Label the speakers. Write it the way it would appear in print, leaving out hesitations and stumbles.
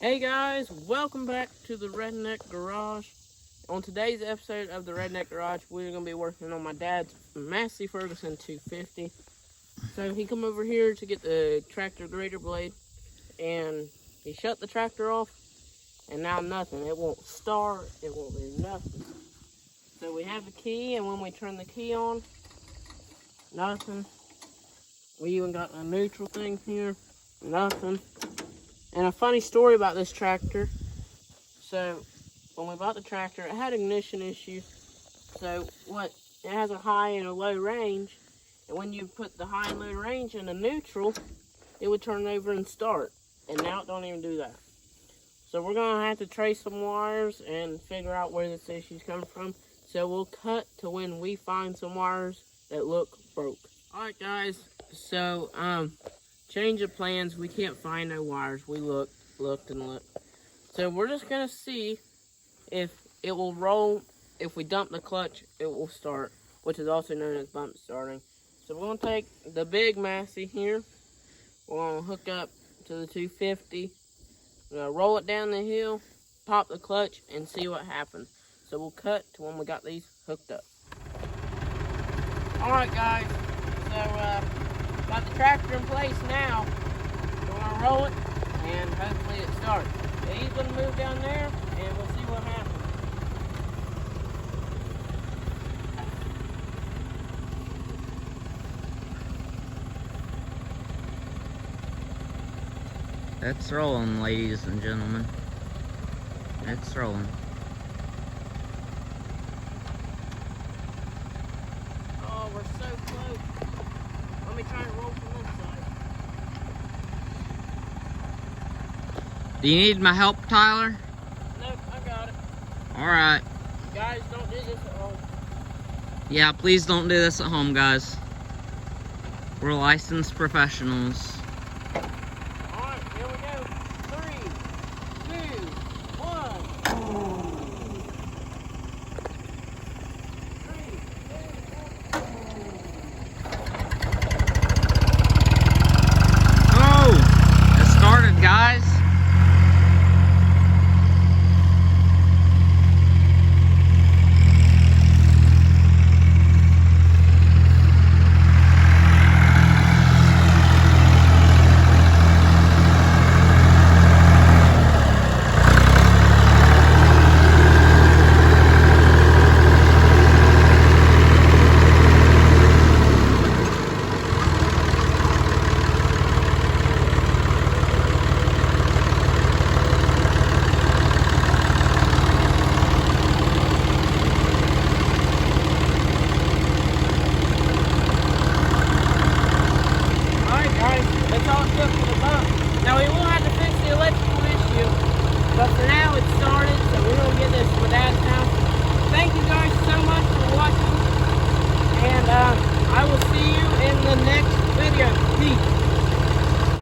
Speaker 1: Hey guys, welcome back to the Redneck Garage. On today's episode of the Redneck Garage, we're going to be working on my dad's Massey Ferguson 250. So he come over here to get the tractor grader blade, and he shut the tractor off, and now nothing. It won't start, it won't do nothing. So we have the key, and when we turn the key on, nothing. We even got a neutral thing here, nothing. And a funny story about this tractor. So when we bought the tractor, it had ignition issues. So it has a high and a low range. And when you put the high and low range in a neutral, it would turn over and start. And now it don't even do that. So we're gonna have to trace some wires and figure out where this issue's coming from. So we'll cut to when we find some wires that look broke. Alright guys, so change of plans. We can't find no wires. We looked. So we're just gonna see if it will roll. If we dump the clutch, it will start, which is also known as bump starting. So we're gonna take the big Massey here. We're gonna hook up to the 250. We're gonna roll it down the hill, pop the clutch, and see what happens. So we'll cut to when we got these hooked up. All right, guys. So got the tractor in place now. We're gonna roll it, and hopefully it starts. So he's gonna move down there, and we'll see what happens.
Speaker 2: It's rolling, ladies and gentlemen. It's rolling.
Speaker 1: Oh, we're so close. Let me try and roll from this side.
Speaker 2: Do you need my help, Tyler?
Speaker 1: Nope, I got it.
Speaker 2: Alright.
Speaker 1: Guys, don't do this at home.
Speaker 2: Yeah, please don't do this at home, guys. We're licensed professionals.
Speaker 1: Alright, here we go. 3, 2, 1.
Speaker 2: Oh! It started, guys.
Speaker 1: Now we will have to fix the electrical issue, but for now it's started, so we're going to get this to my dad's house. Thank you guys so much for watching, and I will see you in the next video. Peace.